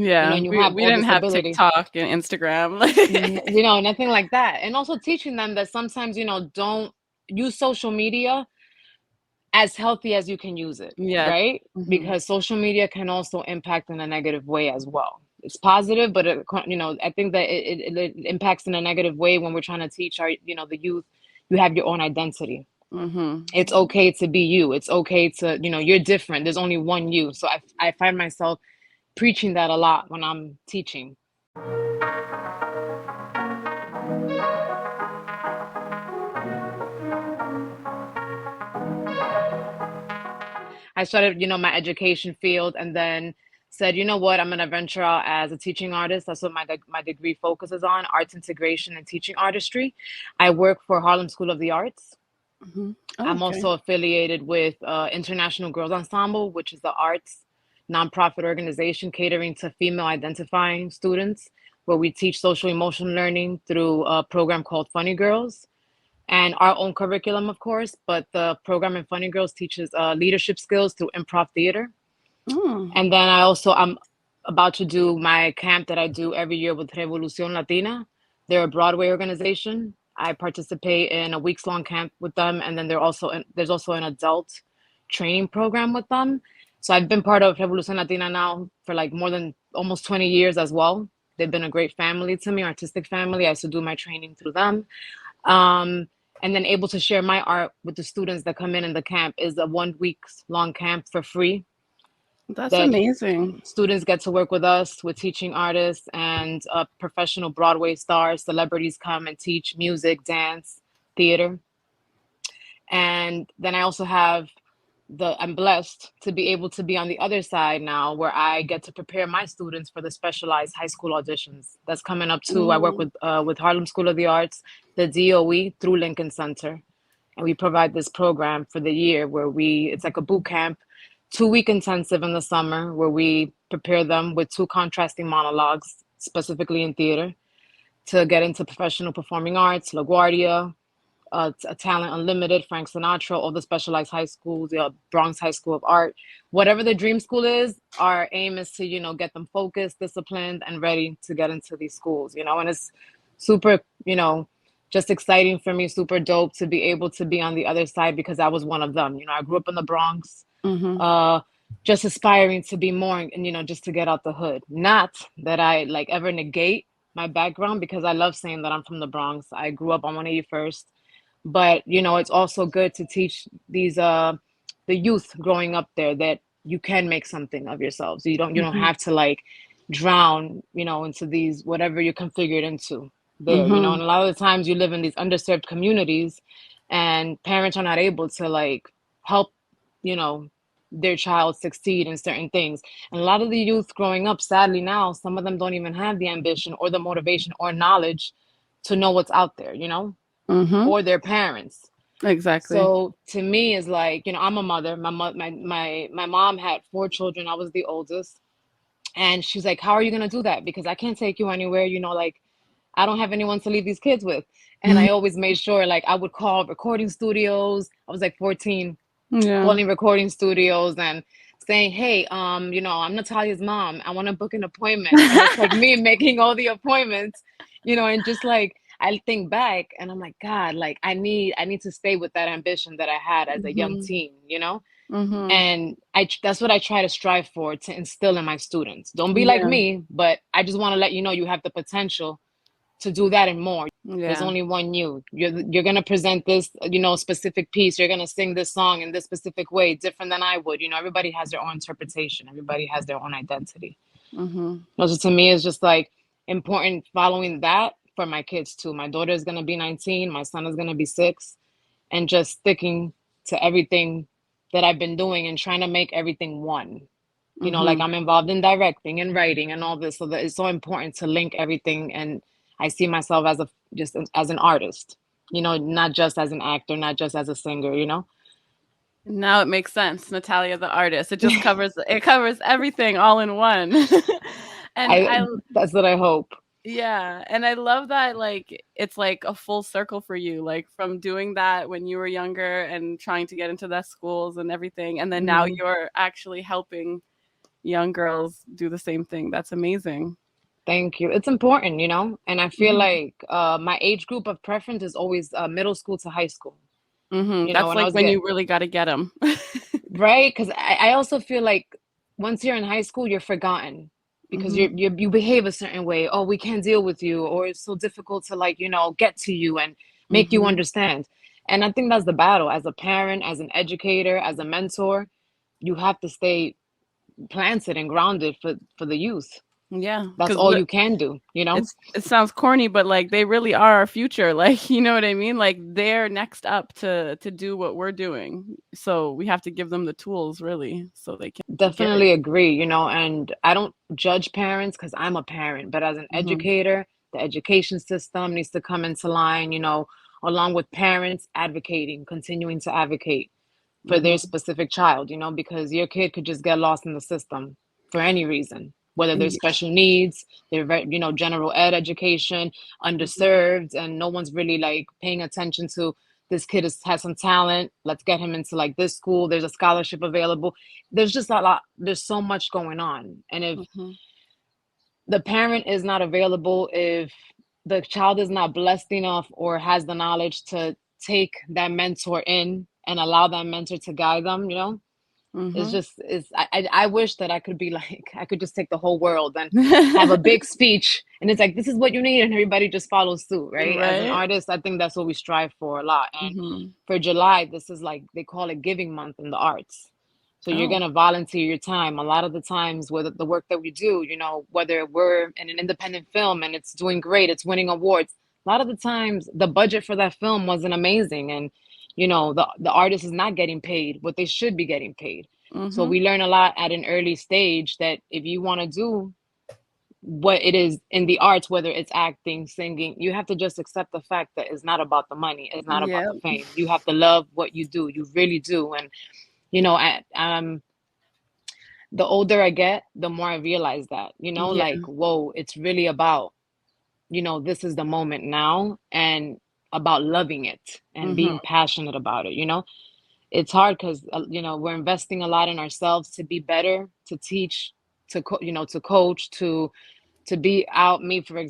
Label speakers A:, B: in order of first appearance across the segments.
A: Yeah,
B: and you
A: we
B: have
A: we
B: all
A: didn't
B: this
A: have
B: ability.
A: TikTok and Instagram.
B: Nothing like that. And also teaching them that sometimes, don't use social media as healthy as you can use it,
A: Yeah.
B: right?
A: Hmm.
B: Because social media can also impact in a negative way as well. It's positive, but I think that it impacts in a negative way when we're trying to teach the youth. You have your own identity.
A: Hmm.
B: It's okay to be you. It's okay to, you're different. There's only one you. So I find myself preaching that a lot when I'm teaching. I started, my education field, and then said, you know what, I'm going to venture out as a teaching artist. That's what my degree focuses on, arts integration and teaching artistry. I work for Harlem School of the Arts.
A: Hmm. Oh,
B: I'm
A: okay.
B: also affiliated with International Girls Ensemble, which is the arts nonprofit organization catering to female identifying students, where we teach social emotional learning through a program called Funny Girls and our own curriculum, of course. But the program in Funny Girls teaches leadership skills through improv theater.
A: Mm.
B: And then I'm about to do my camp that I do every year with Revolucion Latina. They're a Broadway organization. I participate in a weeks long camp with them, and then there's also an adult training program with them. So I've been part of Revolucion Latina now for like more than almost 20 years as well. They've been a great family to me, artistic family. I used to do my training through them. Um, and then able to share my art with the students that come in the camp is a 1 week long camp for free
A: That's
B: that
A: amazing.
B: students get to work with us with teaching artists and professional Broadway stars. Celebrities come and teach music, dance, theater. And then I also have I'm blessed to be able to be on the other side now where I get to prepare my students for the specialized high school auditions. That's coming up too. I work
A: Mm.
B: with Harlem School of the Arts, the DOE through Lincoln Center. And we provide this program for the year where it's like a boot camp, 2 week intensive in the summer where we prepare them with two contrasting monologues, specifically in theater, to get into professional performing arts, LaGuardia, Talent Unlimited, Frank Sinatra, all the specialized high schools, the Bronx High School of Art, whatever the dream school is. Our aim is to get them focused, disciplined, and ready to get into these schools. And it's super, just exciting for me, super dope to be able to be on the other side because I was one of them. I grew up in the Bronx,
A: Hmm.
B: uh, just aspiring to be more, and just to get out the hood. Not that I like ever negate my background because I love saying that I'm from the Bronx. I grew up on 181st, but it's also good to teach these the youth growing up there that you can make something of yourselves. You don't
A: Hmm.
B: have to like drown into these whatever you're configured into there.
A: Hmm.
B: And a lot of the times you live in these underserved communities and parents are not able to like help you know their child succeed in certain things. And a lot of the youth growing up, sadly, now some of them don't even have the ambition or the motivation or knowledge to know what's out there,
A: Hmm.
B: or their parents.
A: Exactly.
B: So to me, is like, I'm a mother. My mom had four children. I was the oldest, and she's like, "How are you gonna do that? Because I can't take you anywhere. Like I don't have anyone to leave these kids with." And I always made sure, like, I would call recording studios. I was like 14,
A: Yeah.
B: calling recording studios and saying, "Hey, I'm Natalia's mom. I want to book an appointment." And it's like me making all the appointments, and just like I think back and I'm like, God, like I need to stay with that ambition that I had as a young
A: Hmm.
B: teen.
A: Hmm.
B: And that's what I try to strive for, to instill in my students. Don't be like
A: Yeah.
B: me, but I just want to let you know you have the potential to do that and more. There's
A: Yeah.
B: only one you. You're gonna present this, specific piece. You're gonna sing this song in this specific way, different than I would. Everybody has their own interpretation. Everybody has their own identity.
A: Hmm.
B: Also, to me, it's just like important following that for my kids too. My daughter is gonna be 19. My son is gonna be 6, and just sticking to everything that I've been doing and trying to make everything one. Like
A: Hmm.
B: I'm involved in directing and writing and all this, so that it's so important to link everything. And I see myself as just as an artist, not just as an actor, not just as a singer.
A: Now it makes sense. Natalia, the artist. It covers everything all in one. And
B: I That's what I hope.
A: yeah, and I love that, like, it's like a full circle for you, like from doing that when you were younger and trying to get into the schools and everything, and then now
B: Hmm.
A: you're actually helping young girls do the same thing. That's amazing.
B: Thank you. It's important, and I feel
A: Hmm.
B: like my age group of preference is always middle school to high school.
A: That's
B: When I
A: like
B: was
A: when you really got to get them.
B: right, because I also feel like once you're in high school, you're forgotten because
A: Hmm.
B: you behave a certain way. Oh, we can't deal with you, or it's so difficult to like get to you and make you
A: Hmm.
B: understand. And I think that's the battle as a parent, as an educator, as a mentor. You have to stay planted and grounded for the youth.
A: Yeah,
B: That's
A: because
B: all you can do.
A: it sounds corny, but like they really are our future. Like, you know what I mean? Like they're next up to do what we're doing. So we have to give them the tools really so they can get it.
B: Definitely agree, and I don't judge parents because I'm a parent, but as an
A: Hmm.
B: educator, the education system needs to come into line, along with parents advocating, continuing to advocate for their
A: Hmm.
B: specific child, because your kid could just get lost in the system for any reason, whether there's
A: Yeah.
B: special needs, they're general ed education,
A: Hmm.
B: underserved, and no one's really like paying attention to this kid has some talent. Let's get him into like this school. There's a scholarship available. There's just a lot. There's so much going on, and if
A: Hmm.
B: the parent is not available, if the child is not blessed enough or has the knowledge to take that mentor in and allow that mentor to guide them, it's
A: Hmm.
B: just I wish that I could be like I could just take the whole world and have a big speech and it's like this is what you need and everybody just follows suit, right? As an
A: Right.
B: artist, I think that's what we strive for a lot. And
A: Hmm.
B: for July, this is like they call it giving month in the arts. So you're
A: Oh.
B: gonna volunteer your time. A lot of the times with the work that we do, whether we're in an independent film and it's doing great, it's winning awards. A lot of the times the budget for that film wasn't amazing and the artist is not getting paid what they should be getting paid. So
A: Hmm.
B: we learn a lot at an early stage that if you want to do what it is in the arts, whether it's acting, singing, you have to just accept the fact that it's not about the money, it's not about
A: Yeah.
B: the fame. You have to love what you do. You really do. And the older I get, the more I realize that,
A: Yeah.
B: like, whoa, it's really about, this is the moment now and about loving it and
A: Hmm.
B: being passionate about it. It's hard because we're investing a lot in ourselves to be better, to teach, to coach, to be out me for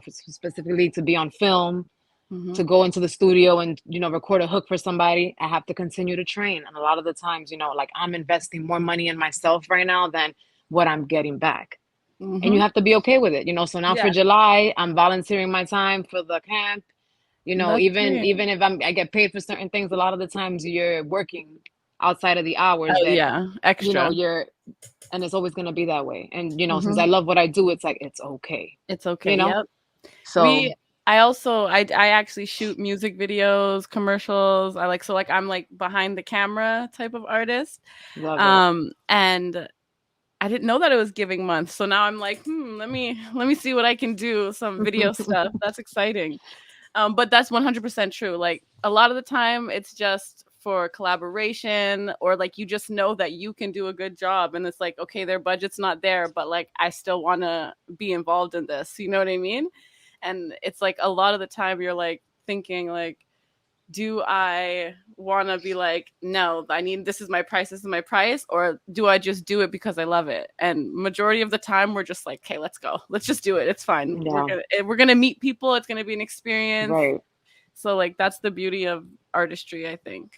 B: specifically to be on film,
A: Hmm.
B: to go into the studio and record a hook for somebody. I have to continue to train, and a lot of the times like I'm investing more money in myself right now than what I'm getting back, and you
A: Hmm.
B: have to be okay with it. So now for
A: Yeah.
B: July I'm volunteering my time for the camp.
A: That's
B: Even
A: great.
B: if I get paid for certain things, a lot of the times you're working outside of the hours
A: Oh
B: that
A: yeah. Extra.
B: you're, and it's always going to be that way. And since I
A: Hmm.
B: love what I do, it's like it's okay.
A: It's
B: you
A: okay.
B: know
A: Yep.
B: so
A: We I also I actually shoot music videos, commercials. I like so like I'm like behind the camera type of artist.
B: love it.
A: And I didn't know that it was giving month. So now I'm like, let me see what I can do, some video stuff. That's exciting. But that's 100% true. Like a lot of the time it's just for collaboration or like you just know that you can do a good job and it's like okay their budget's not there but like I still want to be involved in this, you know what I mean? And it's like a lot of the time you're like thinking like do I want to be like no I need this is my price or do I just do it because I love it? And majority of the time we're just like okay let's go, let's just do it, it's fine,
B: Yeah,
A: we're gonna meet people, it's gonna be an experience.
B: right.
A: So like that's the beauty of artistry, I think.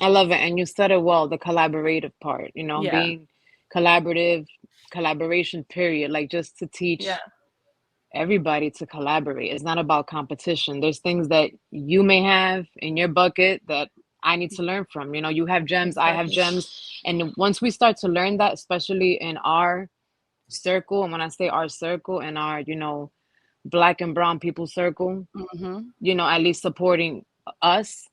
B: I love it. And you said it well, the collaborative part,
A: Yeah.
B: being collaborative, collaboration, period. Like just to
A: Yeah.
B: teach everybody to collaborate. It's not about competition. There's things that you may have in your bucket that I need to learn from. You have gems, I have
A: Exactly.
B: gems. And once we start to learn that, especially in our circle, and when I say our circle, in our, black and brown people circle,
A: Mhm.
B: at least supporting us.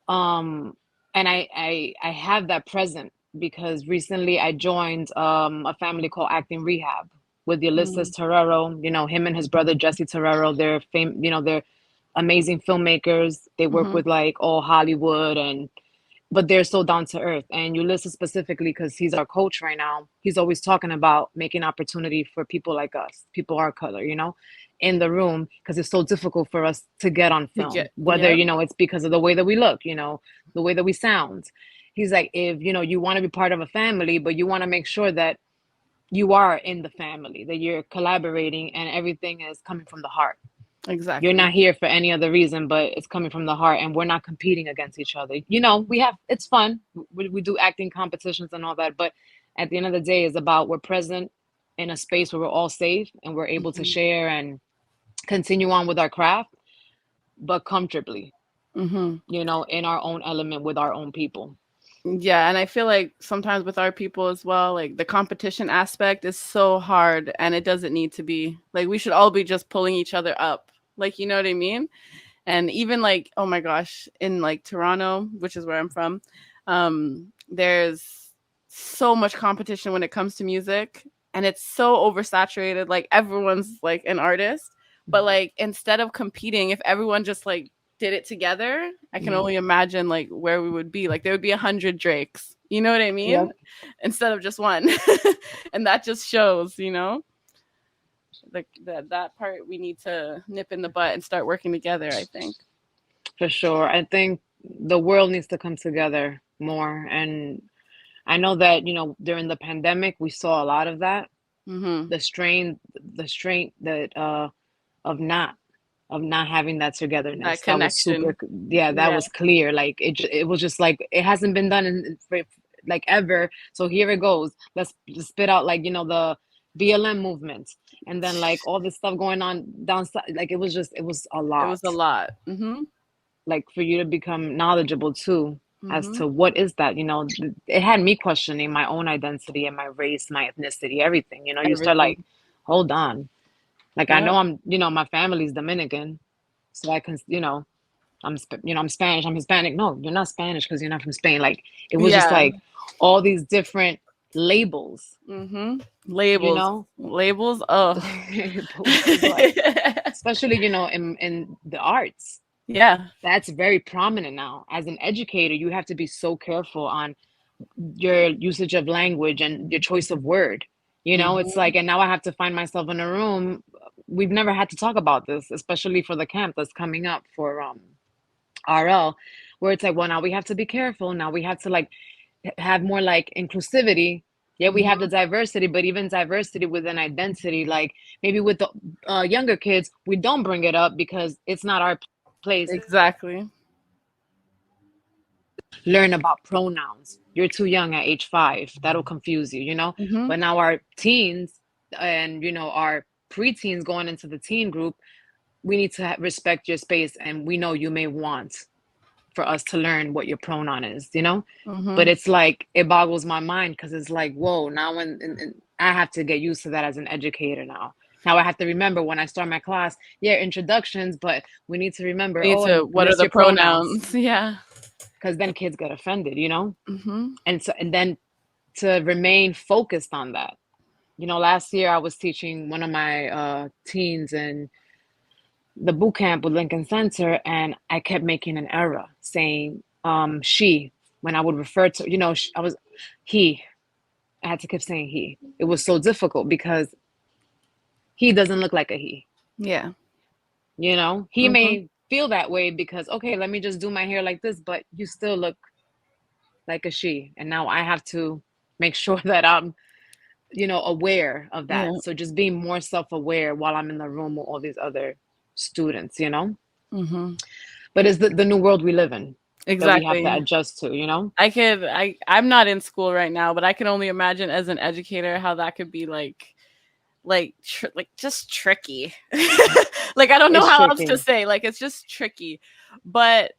B: Um, and I have that present because recently I joined a family called Acting Rehab with Ulysses
A: Mhm.
B: Terrero. Him and his brother Jesse Terrero. They're amazing filmmakers. They work
A: Mhm.
B: with like all Hollywood and but they're so down to earth. And Ulysses specifically, because he's our coach right now, he's always talking about making opportunity for people like us, people our color, in the room, because it's so difficult for us to get on
A: To get
B: film, whether,
A: yep.
B: it's because of the way that we look, the way that we sound. He's like, if, you want to be part of a family, but you want to make sure that you are in the family, that you're collaborating and everything is coming from the heart. You're
A: Exactly.
B: not here for any other reason, but it's coming from the heart, and we're not competing against each other. We have, it's fun. We do acting competitions and all that, but at the end of the day, it's about we're present in a space where we're all safe and we're able to
A: Hmm.
B: share and continue on with our craft, but comfortably,
A: Hmm.
B: in our own element with our own people.
A: Yeah, and I feel like sometimes with our people as well, like the competition aspect is so hard and it doesn't need to be. Like we should all be just pulling each other up. Like you know what I mean? And even like, oh my gosh, in like Toronto, which is where I'm from, there's so much competition when it comes to music and it's so oversaturated. Like everyone's like an artist, but like instead of competing, if everyone just like did it together, I can
B: Yep.
A: only imagine like where we would be. Like there would be 100 Drakes, you know what I mean,
B: Yep.
A: instead of just one. And that just shows, like that part we need to nip in the butt and start working together, I think.
B: For sure. I think the world needs to come together more. And I know that, during the pandemic, we saw a lot of that.
A: Hmm.
B: The strain that of not having that
A: That
B: togetherness. That was super,
A: connection.
B: yeah, that
A: Yeah.
B: was clear. Like it was just like it hasn't been done like ever. So here it goes. Let's just spit out like, the BLM movement, and then like all this stuff going on downside. Like it was a
A: It
B: lot.
A: was a lot. Hmm.
B: Like for you to become knowledgeable too as
A: Hmm.
B: to what is that. It had me questioning my own identity and my race, my ethnicity, everything. You start like,
A: Everything.
B: hold on. Like I
A: Yeah.
B: know my family's Dominican, so I can, I'm Spanish, I'm Hispanic. No, you're not Spanish because you're not from Spain. Like it was just
A: Yeah.
B: like all these different labels,
A: Hmm.
B: you
A: Labels.
B: know?
A: Labels. Oh.
B: Labels is like, especially, in the arts.
A: Yeah.
B: That's very prominent now. As an educator, you have to be so careful on your usage of language and your choice of word. It's
A: Hmm.
B: like, and now I have to find myself in a room. We've never had to talk about this, especially for the camp that's coming up for RL, where it's like, well, now we have to be careful. Now we have to like have more like inclusivity. Yeah, we have the
A: Hmm.
B: diversity, but even diversity within identity, like maybe with the younger kids, we don't bring it up because it's not our place.
A: Exactly.
B: Learn about pronouns. You're too young at age 5. That'll confuse you.
A: Hmm.
B: But now our teens and, our preteens going into the teen group, we need to respect your space. And we know you may want for us to learn what your pronoun is. But
A: Hmm.
B: it's like, it boggles my mind because it's like, whoa, now when I have to get used to that as an educator now. Now I have to remember when I start my class, yeah, introductions, but we need to remember,
A: We need
B: oh,
A: to.
B: and
A: What are
B: list
A: the
B: your pronouns,
A: pronouns? Yeah.
B: because then kids get offended.
A: Hmm.
B: And then to remain focused on that. Last year I was teaching one of my teens in the boot camp with Lincoln Center, and I kept making an error saying she when I would refer to, I was he. I had to keep saying he. It was so difficult because he doesn't look like a he.
A: Yeah.
B: He
A: Hmm.
B: may feel that way because, okay, let me just do my hair like this, but you still look like a she. And now I have to make sure that I'm aware of
A: Yeah.
B: that. So just being more self-aware while I'm in the room with all these other students.
A: Hmm.
B: But it's the new world we live in that we have to
A: Exactly.
B: adjust to.
A: I'm not in school right now, but I can only imagine as an educator how that could be like just tricky. Like I don't know
B: It's
A: how else to
B: tricky.
A: say. Like it's just tricky. But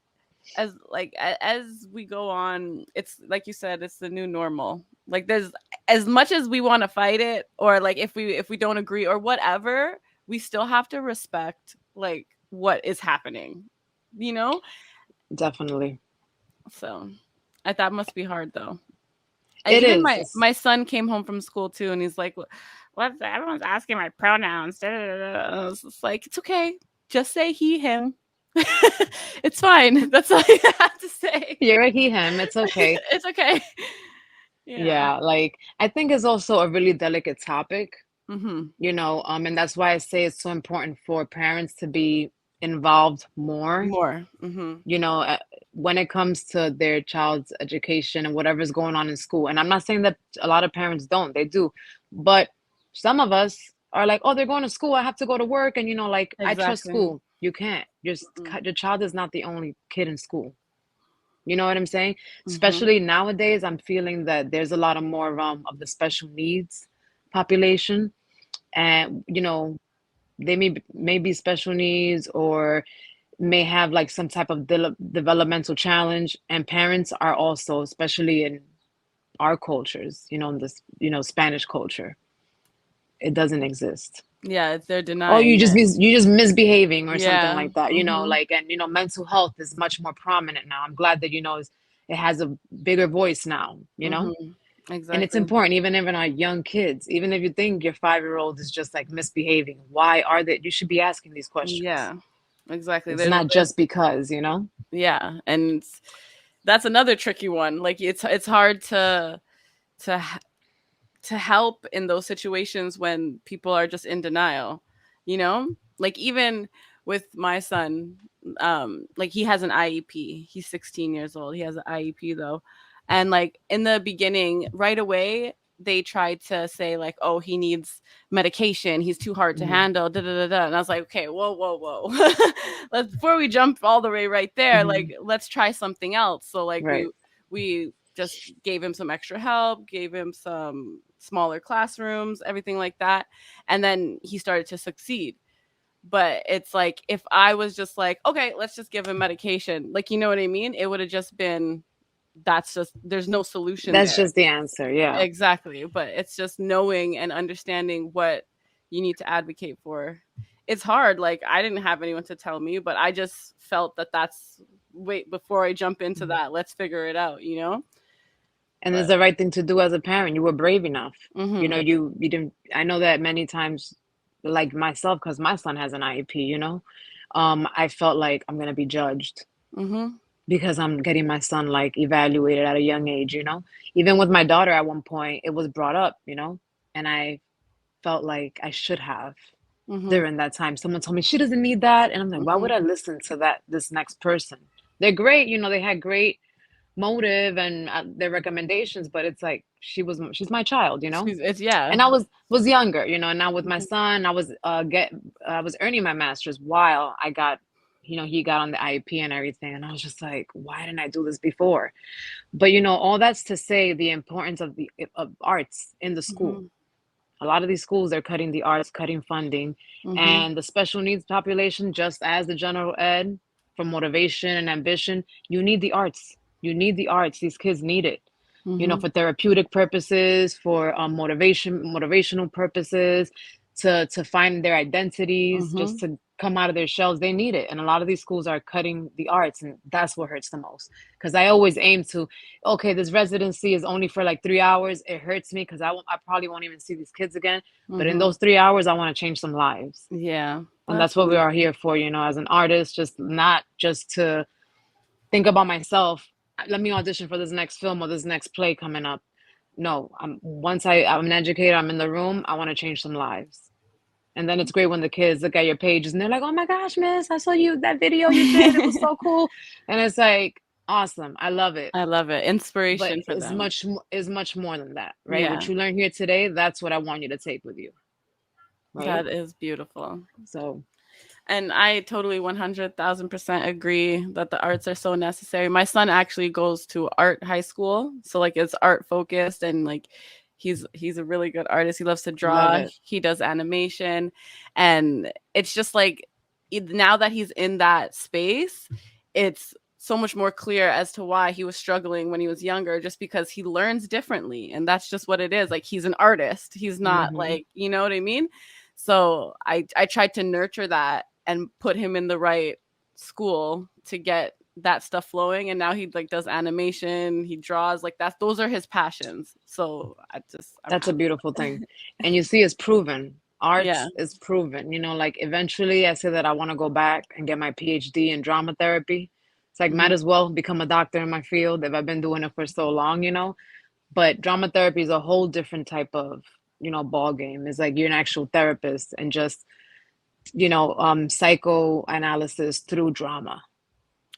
A: as we go on, it's like you said, it's the new normal. Like there's, as much as we want to fight it, or like if we don't agree or whatever, we still have to respect like what is happening, you know?
B: Definitely.
A: So I that must be hard though. And
B: It
A: even
B: is.
A: my son came home from school too, and he's like, "What? Everyone's asking my pronouns." Da, da, da, da." I was just like, "It's okay. Just say he, him. It's fine. That's all you have to say.
B: You're a he, him. It's okay.
A: It's okay." Yeah.
B: Yeah. Like, I think it's also a really delicate topic,
A: Mhm.
B: and that's why I say it's so important for parents to be involved more.
A: More. Mhm.
B: You know, when it comes to their child's education and whatever's going on in school. And I'm not saying that a lot of parents don't, they do. But some of us are like, oh, they're going to school, I have to go to work. And, like, I trust
A: Exactly.
B: school. You can't.
A: Mm-mm.
B: Your child is not the only kid in school. You know what I'm saying?
A: Mhm.
B: Especially nowadays, I'm feeling that there's a lot of more of the special needs population. And, they may be special needs or may have like some type of developmental challenge, and parents are also, especially in our cultures, in this, Spanish culture, it doesn't exist.
A: Yeah, they're
B: Oh,
A: denying it.
B: you just misbehaving or something
A: Yeah.
B: like that,
A: Mhm.
B: like, and mental health is much more prominent now. I'm glad that it has a bigger voice now,
A: Mhm.
B: and it's
A: Exactly.
B: important, even our young kids. Even if you think your 5-year-old is just like misbehaving, why are they? You should be asking these questions.
A: Yeah. Exactly.
B: It's not
A: There's
B: just because.
A: yeah, and that's another tricky one. Like it's hard to to help in those situations when people are just in denial, you know? Like even with my son, like he has an IEP. He's 16 years old. He has an IEP though. And like in the beginning, right away, they tried to say like, "Oh, he needs medication. He's too hard to
B: Hmm.
A: handle." Da da da da. And I was like, "Okay, whoa, whoa, whoa. Let's before we jump all the way right there,
B: Hmm.
A: like let's try something else." So like
B: Right.
A: we just gave him some extra help, gave him some smaller classrooms, everything like that. And then he started to succeed. But it's like if I was just like, okay, let's just give him medication, like, you know what I mean? It would have just been that's just there's no solution
B: That's
A: there.
B: just the answer. Yeah.
A: Exactly. But it's just knowing and understanding what you need to advocate for. It's hard. Like I didn't have anyone to tell me, but I just felt that that's wait before I jump into
B: Mhm.
A: that, let's figure it out, you know?
B: And it's
A: But
B: the right thing to do as a parent. You were brave enough.
A: mhm.
B: You didn't. I know that many times, like myself, because my son has an IEP. I felt like I'm gonna be judged
A: Mhm.
B: because I'm getting my son like evaluated at a young age. Even with my daughter, at one point, it was brought up. And I felt like I should have
A: Mhm.
B: during that time. Someone told me she doesn't need that, and I'm like, why would
A: Mhm.
B: I listen to this next person? They're great. They had great motive and their recommendations, but it's like she's my child.
A: It's yeah.
B: And I was younger, and now with my
A: Mhm.
B: son, I was earning my master's while I got, he got on the IEP and everything, and I was just like, why didn't I do this before? But all that's to say the importance of arts in the school.
A: Mhm.
B: A lot of these schools are cutting the arts, cutting funding,
A: Mhm.
B: and the special needs population, just as the general ed, for motivation and ambition, you need the arts. You need the arts. These kids need it.
A: Mhm.
B: For therapeutic purposes, for motivational purposes, to find their identities, just
A: Mhm.
B: to come out of their shells. They need it, and a lot of these schools are cutting the arts, and that's what hurts the most. Because I always aim to, okay, this residency is only for like 3 hours. It hurts me because I probably won't even see these kids again. But in
A: Mhm.
B: those 3 hours, I want to change some lives.
A: Yeah.
B: And
A: That's
B: that's what we are
A: amazing.
B: here for, as an artist, just not just to think about myself. Let me audition for this next film or this next play coming up. No, once I'm an educator, I'm in the room, I want to change some lives. And then it's great when the kids look at your pages and they're like, oh my gosh, miss, I saw that video you did. It was so cool. And it's like, awesome. I love it.
A: I love it.
B: But
A: Inspiration for
B: it's
A: them.
B: much more than that, right? What
A: Yeah.
B: you learn here today, that's what I want you to take with you, right?
A: That is beautiful.
B: So,
A: And I totally 100,000% agree that the arts are so necessary. My son actually goes to art high school, so like it's art focused and like he's a really good artist. He loves to
B: love
A: draw.
B: it.
A: He does animation and it's just like now that he's in that space, it's so much more clear as to why he was struggling when he was younger just because he learns differently and that's just what it is. Like he's an artist. He's not
B: Hmm.
A: like, you know what I mean? So I tried to nurture that and put him in the right school to get that stuff flowing. And now he like does animation, he draws like that. Those are his passions. So I'm
B: That's a
A: happy.
B: beautiful thing. And you see, it's proven.
A: Yeah.
B: Arts is proven. Like eventually I say that I want to go back and get my PhD in drama therapy. It's like, might
A: Mhm.
B: as well become a doctor in my field if I've been doing it for so long. But drama therapy is a whole different type of, ball game. It's like you're an actual therapist and just, psychoanalysis through drama.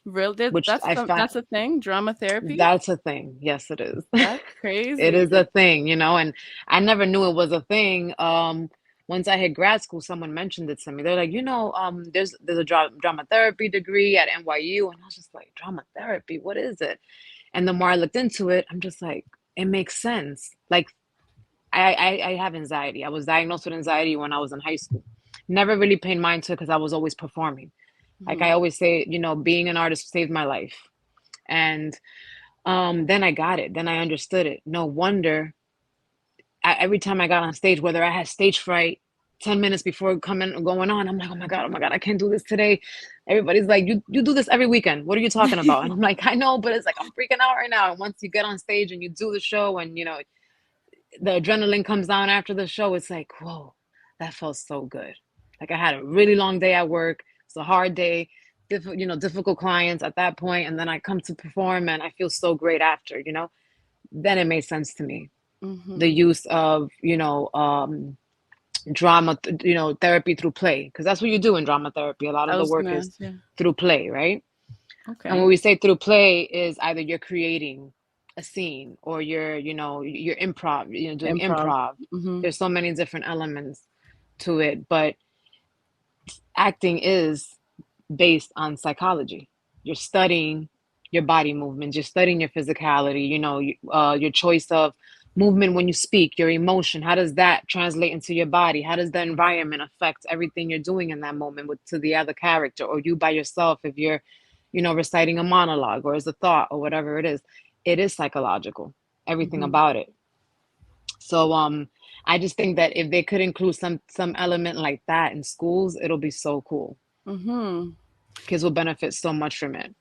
A: Real did
B: which I found
A: that's a thing, drama therapy?
B: that's a thing. Yes, it is.
A: That's
B: It is
A: crazy.
B: a thing, and I never knew it was a thing. Once I hit grad school, someone mentioned it to me. They're like, there's a drama therapy degree at NYU, and I was just like, drama therapy, what is it? And the more I looked into it, I'm just like, it makes sense. Like, I have anxiety. I was diagnosed with anxiety when I was in high school. Never really paid mind to it because I was always performing. Like
A: Mhm.
B: I always say, being an artist saved my life. And then I got it. Then I understood it. No wonder every time I got on stage, whether I had stage fright 10 minutes before going on, I'm like, oh my God, I can't do this today. Everybody's like, you do this every weekend. What are you talking about? And I'm like, I know, but it's like, I'm freaking out right now. And once you get on stage and you do the show and, the adrenaline comes down after the show, it's like, whoa, that felt so good. Like I had a really long day at work. It's a hard day, difficult clients at that point, and then I come to perform and I feel so great after, then it made sense to me. The
A: Mhm.
B: use of, drama, therapy through play, because that's what you do in drama therapy. A lot
A: I
B: of the
A: was
B: work
A: gonna
B: is
A: ask, yeah.
B: through play, right? And when
A: Okay.
B: we say through play is either you're creating a scene or you're improv, doing
A: Improv.
B: improv.
A: Mhm.
B: There's so many different elements to it, but acting is based on psychology. You're studying your body movements, you're studying your physicality, your choice of movement when you speak, your emotion. How does that translate into your body? How does the environment affect everything you're doing in that moment to the other character or you by yourself if you're, reciting a monologue or as a thought or whatever it is? It is psychological, everything
A: Mhm.
B: about it. So I just think that if they could include some element like that in schools, it'll be so cool.
A: Mhm.
B: Kids will benefit so much from it.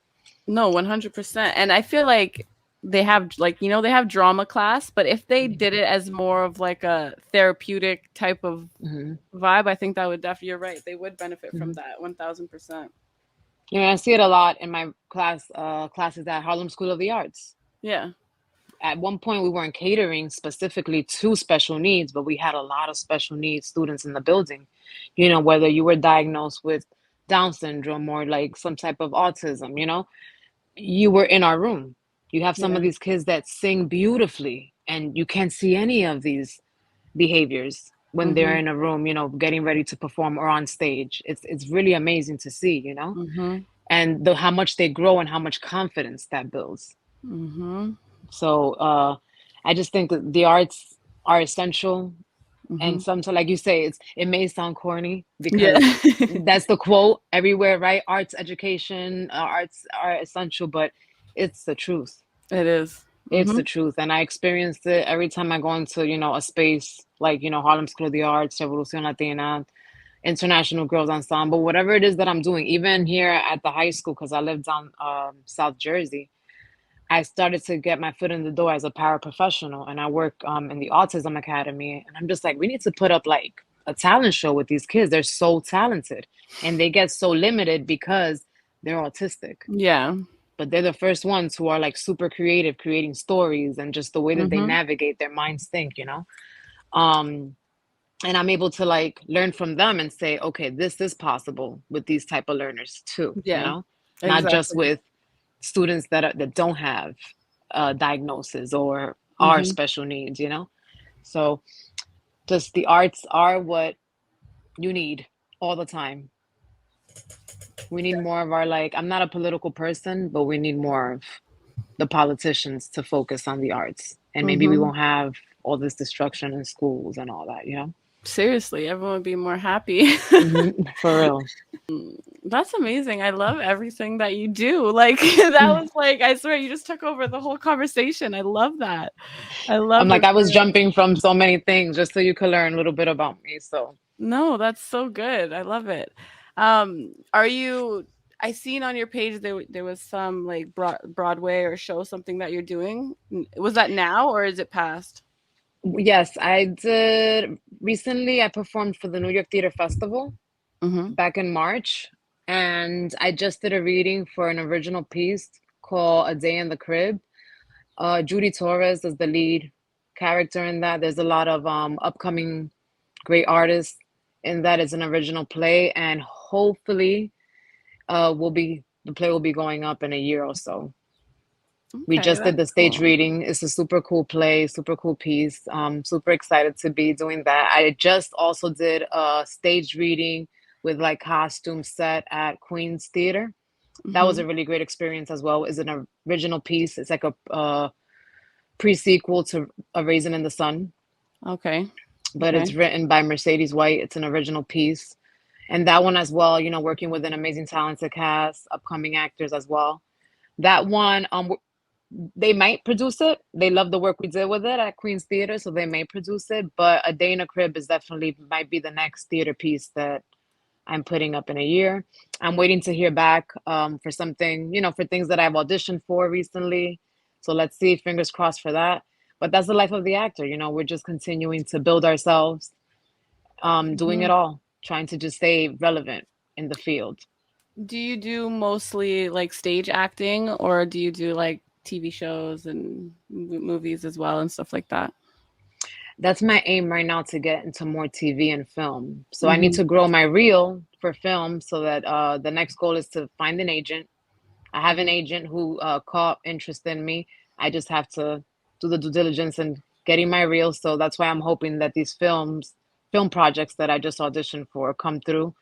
A: No, 100%. And I feel like they have like, they have drama class, but if they did it as more of like a therapeutic type of
B: Hmm.
A: vibe, I think that would definitely, you're right. They would benefit from
B: Hmm.
A: that 1000%.
B: I see it a lot in my classes at Harlem School of the Arts.
A: Yeah.
B: At one point, we weren't catering specifically to special needs, but we had a lot of special needs students in the building. Whether you were diagnosed with Down syndrome or like some type of autism, you were in our room. You have some
A: Yeah.
B: of these kids that sing beautifully, and you can't see any of these behaviors when they're
A: Mhm.
B: in a room, getting ready to perform or on stage. It's really amazing to see,
A: Mhm.
B: and how much they grow and how much confidence that builds.
A: Mhm.
B: So I just think that the arts are essential. And
A: Mhm.
B: sometimes, like you say, it may sound corny
A: Yeah.
B: because that's the quote everywhere, right? Arts education, arts are essential, but it's the truth.
A: It is.
B: It's the
A: Mhm.
B: truth. And I experienced it every time I go into, a space like, Harlem School of the Arts, Revolucion Latina, International Girls Ensemble, whatever it is that I'm doing, even here at the high school, because I live down South Jersey. I started to get my foot in the door as a paraprofessional, and I work in the Autism Academy. And I'm just like, we need to put up like a talent show with these kids. They're so talented, and they get so limited because they're autistic.
A: Yeah.
B: But they're the first ones who are like super creative, creating stories and just the way that they
A: Mhm.
B: navigate their minds think. Um, and I'm able to like learn from them and say, okay, this is possible with these type of learners too.
A: Yeah.
B: Not just
A: Exactly.
B: with students that don't have diagnosis or are
A: Mhm.
B: special needs. So just the arts are what you need all the time. We need more of our like, I'm not a political person, but we need more of the politicians to focus on the arts. And maybe we
A: Mhm.
B: won't have all this destruction in schools and all that.
A: Seriously, everyone would be more happy.
B: For real.
A: That's amazing. I love everything that you do. Like that was like I swear you just took over the whole conversation. I love that. I
B: I'm
A: love
B: like,
A: it
B: I
A: for
B: was
A: real.
B: jumping from so many things just so you could learn a little bit about me. So
A: No, that's so good. I love it. Are you I seen on your page there was some like Broadway or show something that you're doing. Was that now or is it past?
B: yes, I did recently. I performed for the New York Theater Festival
A: Mhm.
B: back in March, and I just did a reading for an original piece called A Day in the Crib. Judy Torres is the lead character in that. There's a lot of upcoming great artists in that. It's an original play, and hopefully, we'll be The play will be going up in a year or so. We
A: Okay,
B: just did the
A: that's
B: stage
A: cool.
B: reading. It's a super cool play, super cool piece. Super excited to be doing that. I just also did a stage reading with like costume set at Queen's Theater. That was a
A: Hmm.
B: really great experience as well. It's an original piece. It's like a pre-sequel to A Raisin in the Sun,
A: Okay.
B: but it's
A: Okay.
B: written by Mercedes White. It's an original piece. And that one as well, working with an amazing talented cast, upcoming actors as well. That one, they might produce it. They love the work we did with it at Queen's Theater, so they may produce it. But A Day in a Crib is definitely might be the next theater piece that I'm putting up in a year. I'm waiting to hear back for something, for things that I've auditioned for recently. So let's see, fingers crossed for that. But that's the life of the actor. We're just continuing to build ourselves, doing it
A: Hmm.
B: all, trying to just stay relevant in the field.
A: Do you do mostly like stage acting, or do you do like TV shows and movies as well and stuff like that?
B: That's my aim right now, to get into more TV and film. So I need
A: Hmm.
B: to grow my reel for film so that the next goal is to find an agent. I have an agent who caught interest in me. I just have to do the due diligence and getting my reel. So that's why I'm hoping that these film projects that I just auditioned for come through.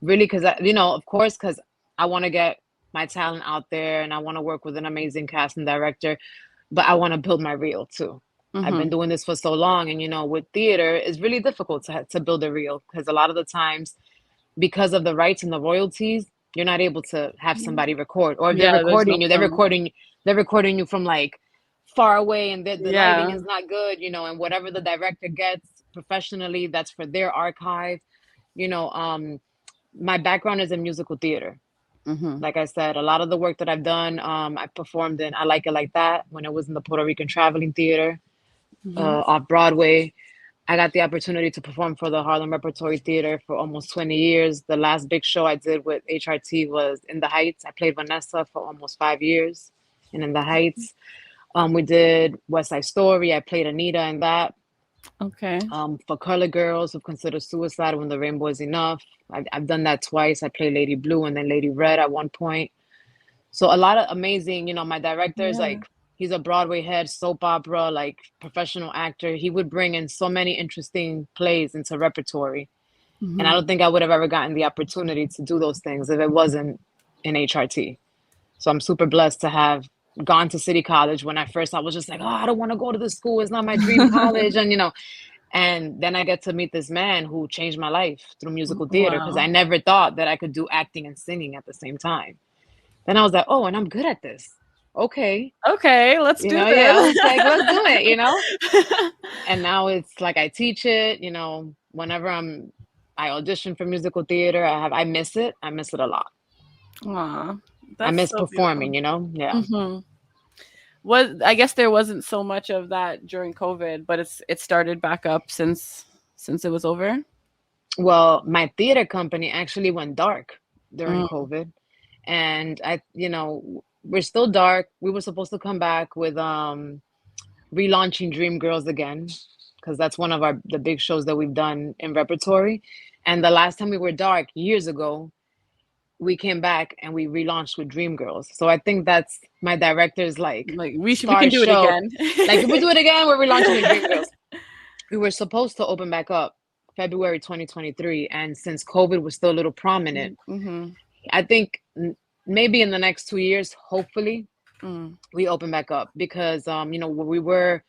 B: Really, because of course, because I want to get my talent out there and I want to work with an amazing cast and director, but I want to build my reel too. I've been
A: Hmm.
B: doing this for so long, and with theater, it's really difficult to build a reel because a lot of the times, because of the rights and the royalties, you're not able to have somebody record. Or if they're
A: Yeah, there's no
B: recording you,
A: film.
B: they're recording you from like far away, and the lighting
A: Yeah.
B: is not good, and whatever the director gets professionally, that's for their archive. You know, um, my background is in musical theater.
A: Hmm.
B: Like I said, a lot of the work that I've done, I performed in I Like It Like That when I was in the Puerto Rican Traveling Theater
A: Hmm.
B: off Broadway. I got the opportunity to perform for the Harlem Repertory Theater for almost 20 years. The last big show I did with HRT was In the Heights. I played Vanessa for almost 5 years and In the Heights. We did West Side Story. I played Anita in that.
A: Okay.
B: For Color Girls Who Consider Suicide When the Rainbow Is Enough. I've done that twice. I played Lady Blue and then Lady Red at one point. So a lot of amazing, my director is
A: Yeah.
B: like, he's a Broadway head, soap opera, like professional actor. He would bring in so many interesting plays into repertory. And I
A: Hmm.
B: don't think I would have ever gotten the opportunity to do those things if it wasn't in HRT. So I'm super blessed to have gone to City College. When I was just like, oh, I don't want to go to this school. It's not my dream college. And then I get to meet this man who changed my life through musical theater because I
A: Wow.
B: never thought that I could do acting and singing at the same time. Then I was like, oh, and I'm good at this. Okay.
A: Okay, let's do
B: Yeah, I
A: this.
B: was like, let's do it. And now it's like I teach it, whenever I audition for musical theater, I miss it. I miss it a lot.
A: Aw,
B: I
A: that's
B: miss
A: so beautiful.
B: performing. Yeah.
A: Hmm. Was I guess there wasn't so much of that during COVID, but it started back up since it was over.
B: Well, my theater company actually went dark during
A: Mm,
B: COVID. And we're still dark. We were supposed to come back with relaunching Dream Girls again, because that's one of the big shows that we've done in repertory. And the last time we were dark years ago, we came back and we relaunched with Dream Girls. So I think that's my director's like
A: like we
B: star
A: can do it
B: show.
A: again.
B: Like if we do it again, we're relaunching with Dream Girls. We were supposed to open back up February 2023, and since COVID was still a little prominent,
A: Hmm.
B: I think maybe in the next 2 years, hopefully,
A: Mm,
B: we open back up because where we were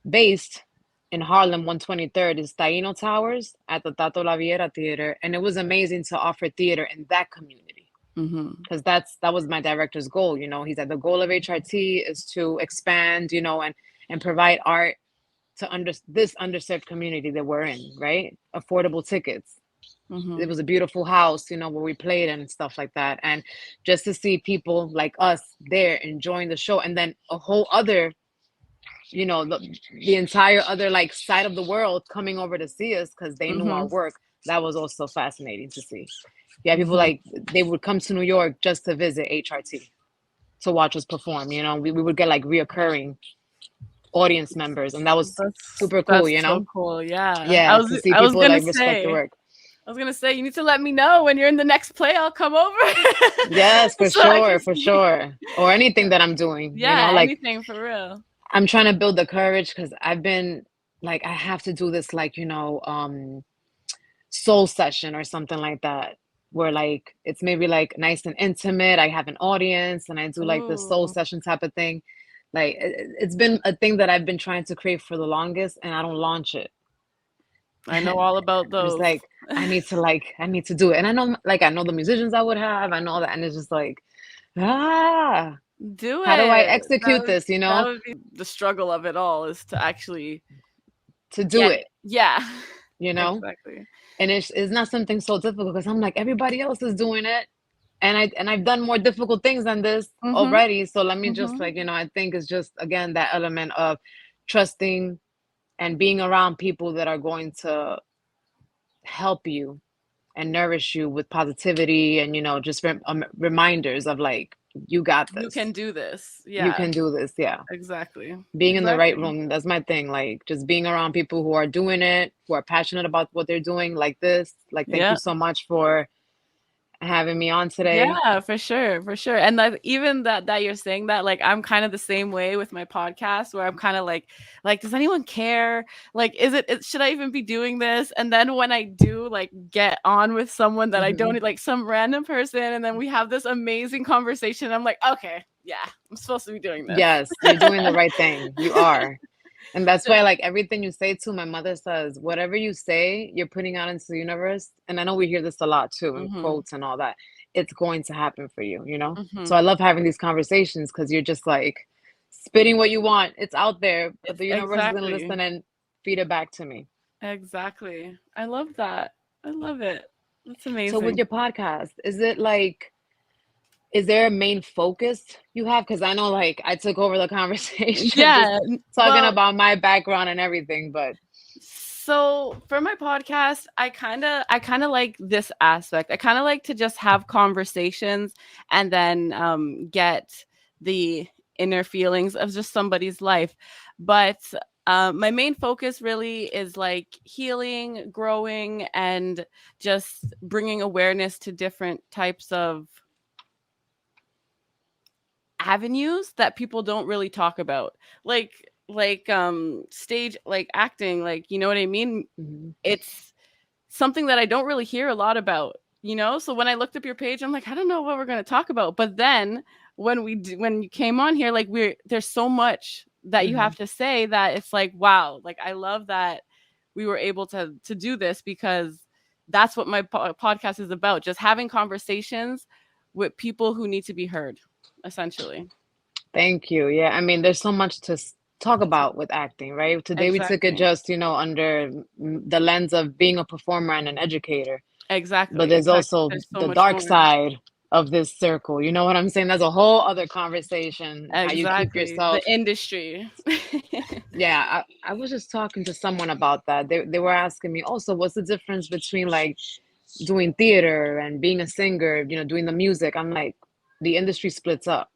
B: based in Harlem, 123rd is Taino Towers at the Tato La Viera Theater, and it was amazing to offer theater in that community
A: hmm.
B: because that was my director's goal. He said the goal of HRT is to expand, and provide art to this underserved community that we're in, right? Affordable tickets. It
A: Hmm.
B: was a beautiful house, where we played and stuff like that. And just to see people like us there enjoying the show, and then a whole other, the entire other like side of the world coming over to see us because they knew our
A: Hmm.
B: work. That was also fascinating to see. Yeah, people
A: Hmm.
B: like they would come to New York just to visit HRT to watch us perform. We would get like reoccurring audience members, and that was super cool.
A: That's so cool. Yeah.
B: Yeah, to see
A: I was
B: people
A: gonna
B: like respect the
A: say
B: work.
A: I was gonna say you need to let me know when you're in the next play. I'll come over
B: Yes, for
A: so I can
B: sure, for
A: see.
B: sure. Or anything that I'm doing,
A: Yeah,
B: like
A: anything for real.
B: I'm trying to build the courage because I've been like I have to do this like, soul session or something like that, where like it's maybe like nice and intimate. I have an audience and I do like the soul
A: Ooh,
B: session type of thing. Like it's been a thing that I've been trying to create for the longest and I don't launch it.
A: I know all about
B: I'm just
A: those.
B: like, I need to do it. And I know the musicians I would have, I know that, and it's just like, ah,
A: Do
B: how do I
A: it.
B: execute this,
A: That would be the struggle of it all is to actually
B: to do
A: get it.
B: it,
A: Yeah,
B: you know?
A: exactly.
B: And it's not something so difficult because I'm like, everybody else is doing it. And I've done more difficult things than this
A: Mhm.
B: already. So let me just
A: Mhm.
B: like, I think it's just again that element of trusting and being around people that are going to help you and nourish you with positivity and just reminders of like you got
A: You
B: this.
A: can do this.
B: You
A: Yeah,
B: can do this. Yeah.
A: exactly.
B: Being in the right
A: Exactly.
B: room, that's my thing. Like just being around people who are doing it, who are passionate about what they're doing like this. Like thank you
A: Yeah.
B: so much for having me on today.
A: Yeah, for sure, for sure. And like even that you're saying that, like I'm kind of the same way with my podcast where I'm kind of like does anyone care? Like should I even be doing this? And then when I do like get on with someone that I
B: Hmm.
A: don't like some random person and then we have this amazing conversation, I'm like, "Okay, yeah, I'm supposed to be doing this."
B: Yes, you're doing the right thing. You are. And that's why,
A: Just
B: like, everything you say too, my mother says, whatever you say, you're putting out into the universe. And I know we hear this a lot too in
A: mhm.
B: quotes and all that. It's going to happen for you, you know? So I
A: Mhm.
B: love having these conversations because you're just like spitting what you want. It's out there, but
A: It's
B: the universe is going to
A: exactly.
B: listen and feed it back to me.
A: Exactly. I love that. I love it. That's
B: So with
A: amazing.
B: your podcast, is there a main focus you have? Because I know, like, I took over the conversation just
A: Yeah.
B: talking
A: Well,
B: about my background and everything, but
A: so for my podcast, I kind of like this aspect. I kind of like to just have conversations and then get the inner feelings of just somebody's life. But my main focus really is like healing, growing, and just bringing awareness to different types of avenues that people don't really talk about. Stage like acting, like you know what I mean?
B: mhm.
A: It's something that I don't really hear a lot about, you know? So when I looked up your page, I'm like, I don't know what we're going to talk about. But then when you came on here, like there's so much that you
B: Mhm.
A: have to say that it's like, wow, like I love that we were able to do this because that's what my podcast is about, just having conversations with people who need to be heard, essentially.
B: Thank you. Yeah, I mean, there's so much to talk about with acting, right? Today we took it
A: Exactly.
B: just, under the lens of being a performer and an educator, but
A: Exactly.
B: there's
A: Exactly.
B: also
A: There's so
B: the
A: much
B: dark
A: more.
B: side of this circle. You know what I'm saying? That's a whole other conversation, how you keep
A: Exactly. The
B: yourself.
A: industry.
B: Yeah, I was just talking to someone about that. They were asking me, also, what's the difference between like doing theater and being a singer, doing the music? I'm like, the industry splits up.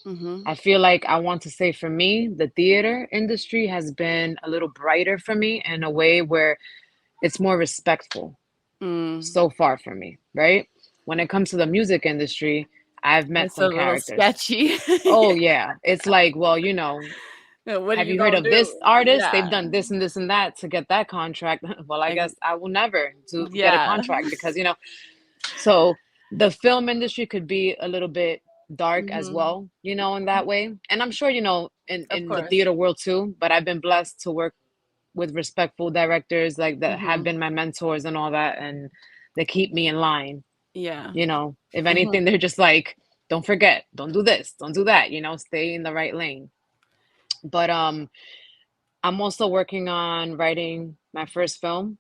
A: Mhm.
B: I feel like I want to say for me, the theater industry has been a little brighter for me in a way where it's more respectful
A: Mm.
B: so far for me, right? When it comes to the music industry, I've met
A: It's a
B: some
A: little
B: characters.
A: sketchy.
B: Oh, yeah. It's like, well,
A: What are
B: have
A: you
B: you heard
A: gonna
B: of this
A: do?
B: artist?
A: Yeah.
B: They've done this and this and that to get that contract. Well, I
A: Ex
B: guess I will never get a
A: yeah.
B: contract because, so the film industry could be a little bit dark as
A: Mhm.
B: well, in that way. And I'm sure,
A: Of
B: in the
A: course.
B: theater world too, but I've been blessed to work with respectful directors like that have
A: Mhm.
B: been my mentors and all that, and they keep me in line.
A: Yeah.
B: If
A: Mhm.
B: anything, they're just like, don't forget, don't do this, don't do that, stay in the right lane. But I'm also working on writing my first film.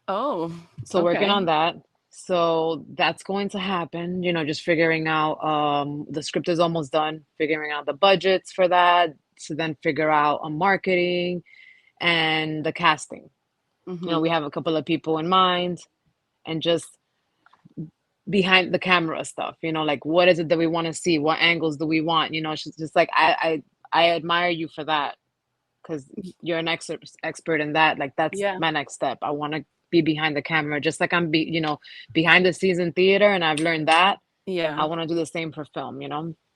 A: Oh,
B: So working
A: okay.
B: on that. So that's going to happen, just figuring out the script is almost done, figuring out the budgets for that, to then figure out a marketing and the casting. We
A: Mhm.
B: have a couple of people in mind and just behind the camera stuff, like what is it that we want to see? What angles do we want? It's just like I admire you for that because you're an expert in that. Like that's
A: Yeah.
B: my next step. I want to be behind the camera, just like I'm behind the scenes in theater, and I've learned that. I
A: Yeah.
B: want to do the same for film,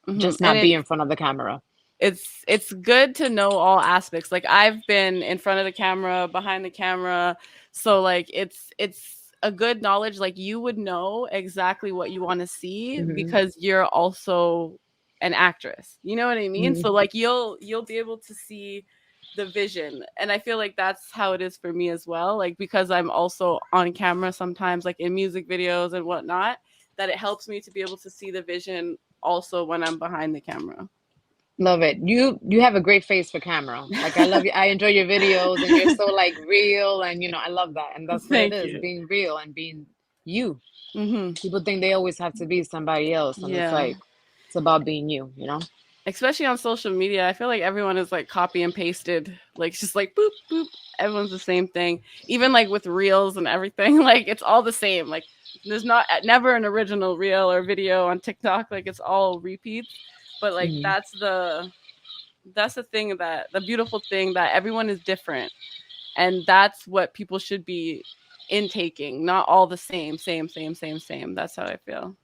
A: Hmm.
B: just
A: And
B: not be in front of the camera.
A: it's good to know all aspects. Like I've been in front of the camera, behind the camera, so like it's a good knowledge. Like you would know exactly what you want to see
B: Hmm.
A: because you're also an actress. You know what I mean?
B: Hmm.
A: So like you'll be able to see the vision. And I feel like that's how it is for me as well. Like because I'm also on camera sometimes, like in music videos and whatnot, that it helps me to be able to see the vision also when I'm behind the camera.
B: Love it. You have a great face for camera. Like I love you. I enjoy your videos, and you're so like real, and I love that. And that's what it
A: Thank
B: is,
A: you.
B: being real and being you.
A: Hmm.
B: People think they always have to be somebody else, and it's
A: Yeah.
B: like it's about being you.
A: Especially on social media, I feel like everyone is like copy and pasted. Like it's just like boop boop. Everyone's the same thing. Even like with reels and everything, like it's all the same. Like there's not never an original reel or video on TikTok. Like it's all repeats. But like
B: Hmm.
A: that's the thing, that the beautiful thing, that everyone is different, and that's what people should be intaking. Not all the same. That's how I feel.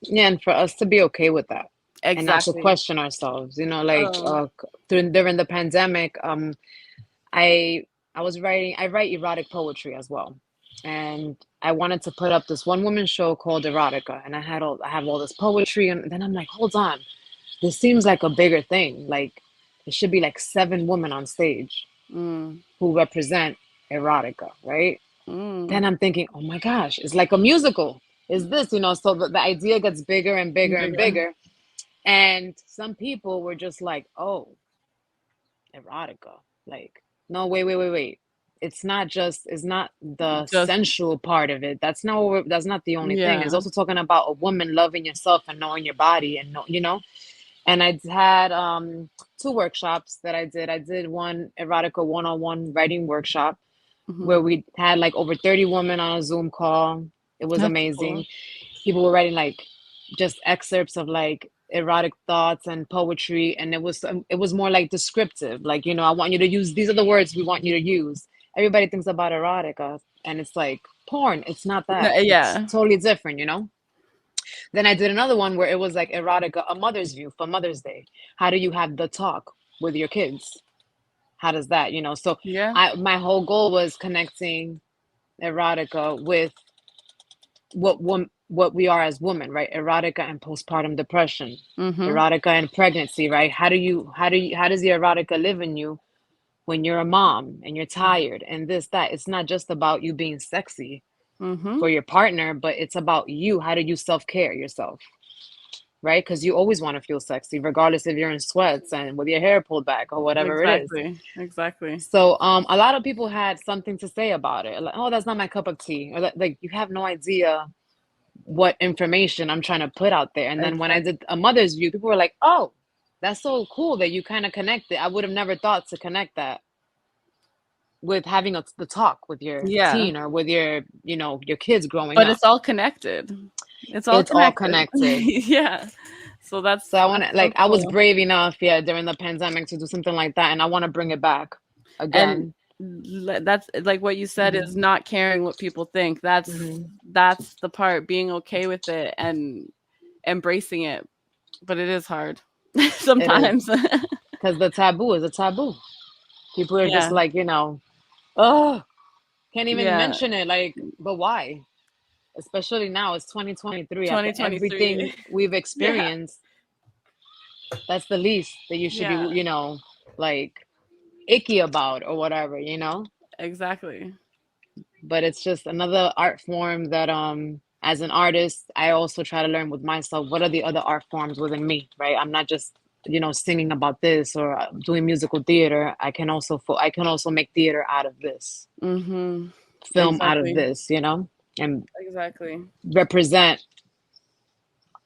B: Yeah, and for us to be okay with that, and not to
A: Exactly.
B: question ourselves. Like
A: Oh.
B: during the pandemic, I I was writing. I write erotic poetry as well, and I wanted to put up this one woman show called Erotica, and I have all this poetry, and then I'm like, hold on, this seems like a bigger thing. Like it should be like 7 women on stage
A: Mm.
B: who represent erotica, right? Then
A: Mm.
B: I'm thinking, oh my gosh, it's like a musical. Is this, so the idea gets bigger and bigger and
A: Bigger.
B: bigger. And some people were just like, oh, erotica. Like, no, wait. It's not the
A: Just
B: sensual part of it. That's not the only thing. It's
A: yeah.
B: also talking about a woman loving yourself and knowing your body and And I had 2 workshops that I did. I did one erotica one-on-one writing workshop where
A: Mhm.
B: we had like over 30 women on a Zoom call. It was
A: That's
B: amazing.
A: cool.
B: People were writing like just excerpts of like erotic thoughts and poetry, and it was more like descriptive. Like, I want you to use these are the words we want you to use. Everybody thinks about erotica and it's like porn. It's not
A: No,
B: that. It's
A: yeah.
B: totally different. Then I did another one where it was like erotica, a mother's view for Mother's Day. How do you have the talk with your kids? How does that? So
A: Yeah.
B: my whole goal was connecting erotica with what we are as women, right? Erotica and postpartum depression,
A: Mhm.
B: erotica and pregnancy, right? How does the erotica live in you when you're a mom and you're tired and this that? It's not just about you being sexy
A: Mhm.
B: for your partner, but it's about you. How do you self-care yourself? Right? Because you always want to feel sexy, regardless if you're in sweats and with your hair pulled back or whatever it is.
A: Exactly. Exactly.
B: So, a lot of people had something to say about it. Like, oh, that's not my cup of tea. Or like, you have no idea what information I'm trying to put out there. And then when I
A: Exactly.
B: did a mother's view, people were like, oh, that's so cool that you kind of connected. I would have never thought to connect that with having the talk with your
A: Yeah.
B: teen or with your kids growing
A: But
B: up.
A: it's all connected. It's all
B: It's all
A: connected.
B: connected.
A: Yeah. So
B: So I want
A: that's
B: to,
A: so
B: like, I was
A: cool.
B: brave enough, yeah, during the pandemic to do something like that, and I want to bring it back
A: And
B: again.
A: that's like what you said,
B: Hmm.
A: is not caring what people think.
B: Hmm.
A: That's the part, being okay with it and embracing it. But it is hard
B: It is,
A: sometimes.
B: because the taboo is a taboo. People are just
A: Yeah.
B: like, oh, can't even
A: Yeah.
B: mention it. Like, but why? Especially now, it's 2023. After
A: 2023.
B: everything we've
A: Yeah.
B: experienced, that's the least that you should be,
A: Yeah.
B: like icky about or whatever.
A: Exactly.
B: But it's just another art form that, as an artist, I also try to learn with myself. What are the other art forms within me, right? I'm not just, singing about this or doing musical theater. I can also make theater out of this,
A: Mhm.
B: film out of
A: Exactly.
B: this, and
A: Exactly.
B: represent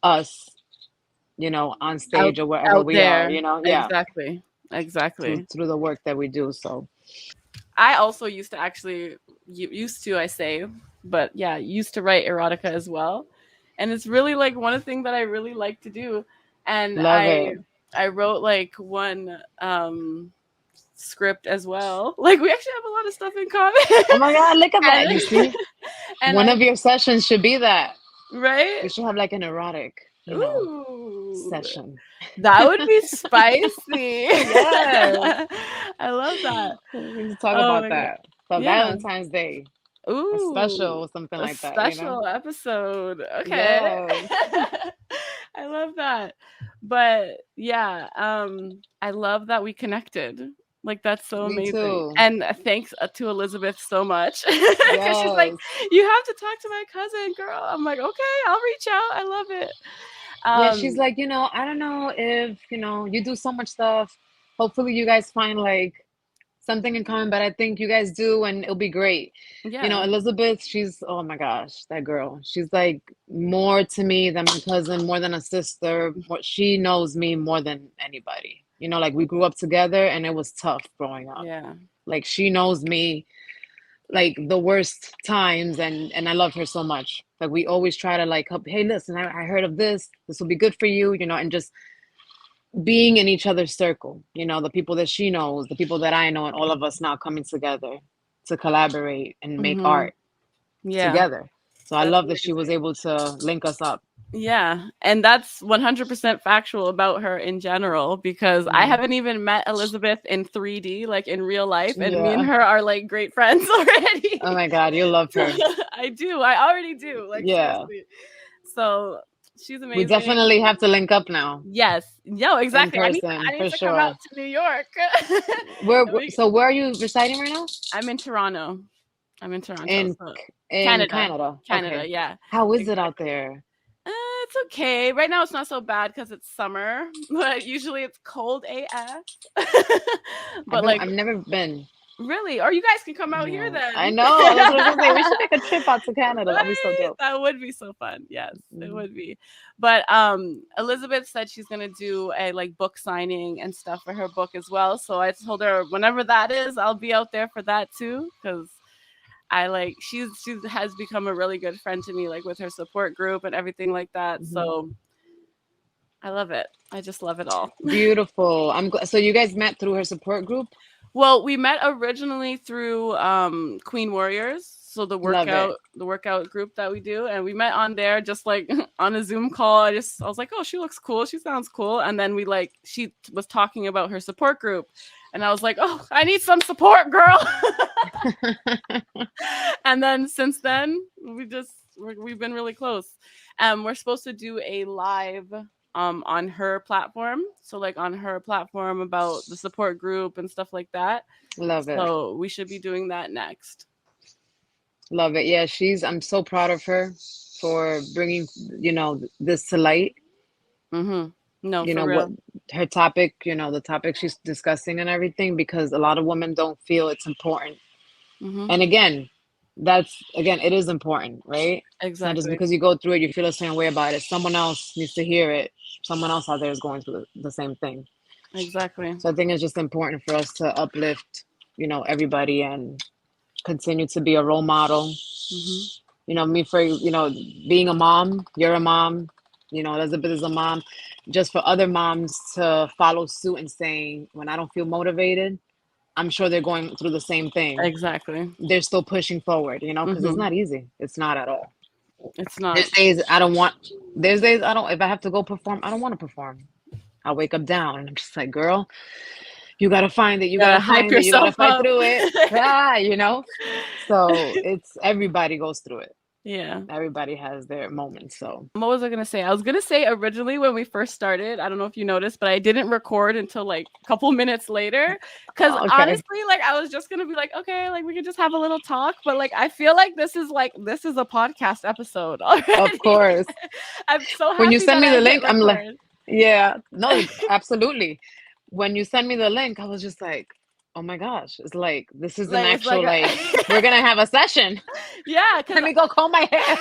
B: us, on
A: Out
B: stage or wherever
A: out
B: we are,
A: there.
B: yeah,
A: Exactly.
B: through
A: Exactly.
B: through the work that we do. So
A: I also used to actually used to, I say, but yeah, used to write erotica as well. And it's really like one of the things that I really like to do. And
B: love it.
A: I wrote like one script as well. Like we actually have a lot of stuff in common.
B: Oh my God, look at that.
A: and
B: You see?
A: and
B: One
A: I
B: of your sessions should be that.
A: right?
B: We should have like an erotic,
A: Ooh.
B: session.
A: That would be spicy.
B: Yes.
A: I love that.
B: We need to talk
A: Oh
B: about
A: my god.
B: that. For
A: Yeah.
B: Valentine's Day, a special
A: Ooh,
B: or something
A: a
B: like that.
A: special episode. Okay.
B: Yes.
A: I love that. But yeah, I love that we connected. Like that's so
B: Me
A: amazing.
B: too.
A: And thanks to Elizabeth so much because she's like,
B: Yes.
A: you have to talk to my cousin, girl. I'm like, okay, I'll reach out. I love it.
B: Yeah, she's
A: Um,
B: like, I don't know if, you do so much stuff. Hopefully you guys find like something in common, but I think you guys do and it'll be great.
A: yeah,
B: Elizabeth, she's, oh my gosh, that girl. She's like more to me than my cousin, more than a sister. She knows me more than anybody. Like we grew up together and it was tough growing up.
A: yeah.
B: Like she knows me like the worst times and I love her so much. Like we always try to like help, hey, listen, I heard of this will be good for you, and just being in each other's circle, the people that she knows, the people that I know, and all of us now coming together to collaborate and make
A: Hmm.
B: art
A: Yeah,
B: together. So I
A: that's
B: love that she was
A: amazing.
B: able to link us up.
A: Yeah, and that's 100% factual about her in general because I
B: Mm.
A: haven't even met Elizabeth in 3D, like in real life, and me and
B: Yeah.
A: her are like great friends
B: Oh
A: already.
B: my God, you love
A: So
B: her.
A: I do. I already do. Like
B: Yeah.
A: seriously. So she's
B: We
A: amazing.
B: definitely have to link up now
A: Yes. No,
B: in
A: exactly.
B: person
A: I need
B: for
A: to come out
B: sure.
A: to New York. We-
B: So where are you residing right now?
A: I'm in Toronto. I'm in Toronto.
B: In
A: So
B: in
A: Canada.
B: Canada.
A: Canada,
B: Okay.
A: yeah.
B: How is it out
A: Exactly.
B: there?
A: It's okay. Right now, it's not so bad because it's summer, but usually it's cold AF. But like,
B: I've never been.
A: really, or you guys can come out here
B: Yeah, I
A: then.
B: know. That's what I was gonna say. We should make a trip out to Canada. That'd be so
A: Right?
B: dope.
A: That would be so fun. Yes, it
B: Mhm.
A: would be. But Elizabeth said she's gonna do a like book signing and stuff for her book as well. So I told her whenever that is, I'll be out there for that too because I like she has become a really good friend to me, like with her support group and everything like that.
B: Mhm.
A: So I love it. I just love it all.
B: Beautiful. So you guys met through her support group?
A: Well, we met originally through Queen Warriors, so
B: Love it.
A: the workout group that we do, and we met on there just like on a Zoom call. I was like, oh, she looks cool, she sounds cool, and then she was talking about her support group, and I was like, oh, I need some support, girl. And then since then, we've been really close. We're supposed to do a live on her platform, so like on her platform about the support group and stuff like that.
B: Love it.
A: So we should be doing that next.
B: Love it. Yeah, I'm so proud of her for bringing, this to light.
A: Mm-hmm. No, for
B: What
A: real.
B: her topic, the topic she's discussing and everything, because a lot of women don't feel it's important.
A: Mm-hmm.
B: And again, it is important, right? It's not just
A: Exactly.
B: because you go through it, you feel the same way about it. Someone else needs to hear it. Someone else out there is going through the same thing.
A: Exactly.
B: So I think it's just important for us to uplift, everybody and continue to be a role model.
A: Mm-hmm.
B: Me for, being a mom, you're a mom, Elizabeth is a mom, just for other moms to follow suit and saying, when I don't feel motivated, I'm sure they're going through the same thing.
A: Exactly.
B: They're still pushing forward, because it's
A: Mm-hmm.
B: not easy. It's not at all.
A: It's
B: There's
A: not.
B: days I don't want, there's days I don't, if I have to go perform, I don't want to perform. I wake up down and I'm just like, girl, you got to find it. You got
A: Gotta
B: to
A: hype
B: find it. You got to
A: yourself
B: fight
A: up.
B: through it. So everybody goes through it.
A: Yeah.
B: Everybody has their moments. So,
A: What was I gonna say? I was gonna say originally when we first started, I don't know if you noticed, but I didn't record until like a couple minutes later. Cause
B: okay.
A: honestly, like I was just gonna be like, okay, like we could just have a little talk. But like I feel like this is a podcast episode
B: Of
A: already.
B: course.
A: I'm so
B: When you
A: happy
B: send
A: that
B: me
A: I
B: the
A: hit
B: link, I'm like,
A: record.
B: yeah, no, absolutely. When you send me the link, I was just like, oh my gosh, it's like, this is an
A: Like it's like
B: actual,
A: a
B: like, we're going to have a session.
A: yeah, because
B: Let me go comb my hair.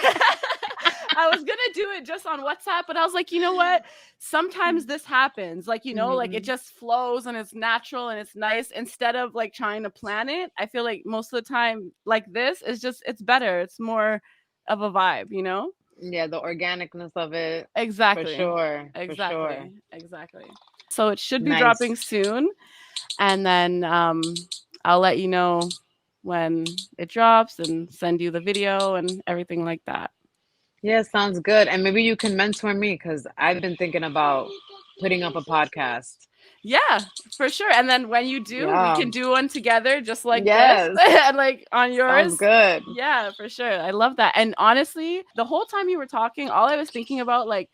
A: I was gonna do it just on WhatsApp, but I was like, you know what? Sometimes this happens. Like, like it
B: Mhm.
A: just flows and it's natural and it's nice instead of like trying to plan it. I feel like most of the time, like this is just it's better. It's more of a vibe.
B: Yeah, the organicness of it, for
A: Exactly.
B: sure. For sure.
A: Exactly. Exactly. So it should be dropping
B: Nice.
A: soon. and then I'll let you know when it drops and send you the video and everything like that.
B: Yeah, sounds good. And maybe you can mentor me because I've been thinking about putting up a podcast.
A: Yeah, for sure. And then when you do, we
B: Yeah.
A: can do one together just like this
B: Yes.
A: and like on
B: Sounds
A: yours.
B: good.
A: Yeah, for sure. I love that. And honestly, the whole time you were talking, all I was thinking about, like,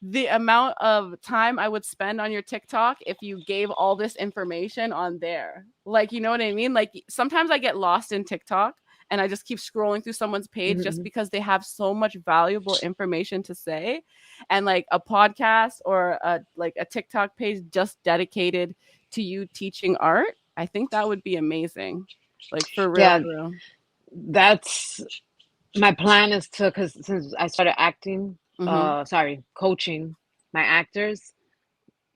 A: the amount of time I would spend on your TikTok if you gave all this information on there. Like, you know what I mean? Like, sometimes I get lost in TikTok and I just keep scrolling through someone's page just
B: Mhm.
A: because they have so much valuable information to say. And like a podcast or a TikTok page just dedicated to you teaching art, I think that would be amazing. Like, for real,
B: Yeah,
A: for real.
B: that's my plan is to, because since I started acting,
A: Mhm.
B: coaching my actors,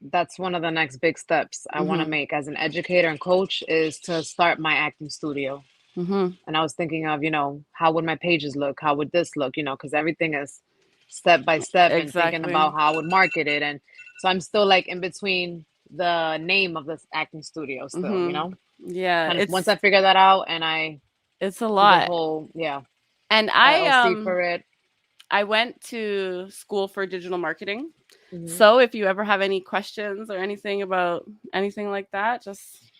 B: that's one of the next big steps I want to
A: Mhm.
B: make as an educator and coach is to start my acting studio.
A: Mhm.
B: And I was thinking of, how would my pages look? How would this look? Because everything is step by step and thinking
A: Exactly.
B: about how I would market it. And so I'm still like in between the name of this acting studio still,
A: Mhm. Yeah,
B: kind of once I figure that out and I
A: it's a
B: do the
A: lot.
B: whole, yeah,
A: And
B: LLC for it.
A: I went to school for digital marketing.
B: Hmm.
A: So if you ever have any questions or anything about anything like that, just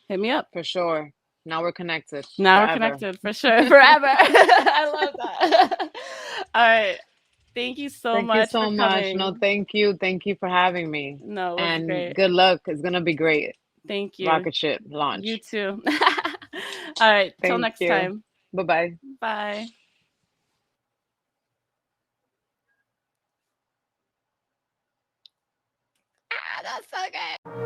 A: hit me up.
B: For sure. Now we're connected
A: Now we're
B: forever.
A: connected for sure, forever. I love that. All right. Thank you so
B: Thank you
A: much for
B: so much. No,
A: coming.
B: thank you. Thank you for having me.
A: No, it was
B: And
A: great.
B: good luck. It's going to be great.
A: Thank you.
B: Rocket ship
A: You
B: launch.
A: too. All right. Till
B: Thank
A: next
B: you.
A: time.
B: Bye bye.
A: Bye. Ah, that's so good.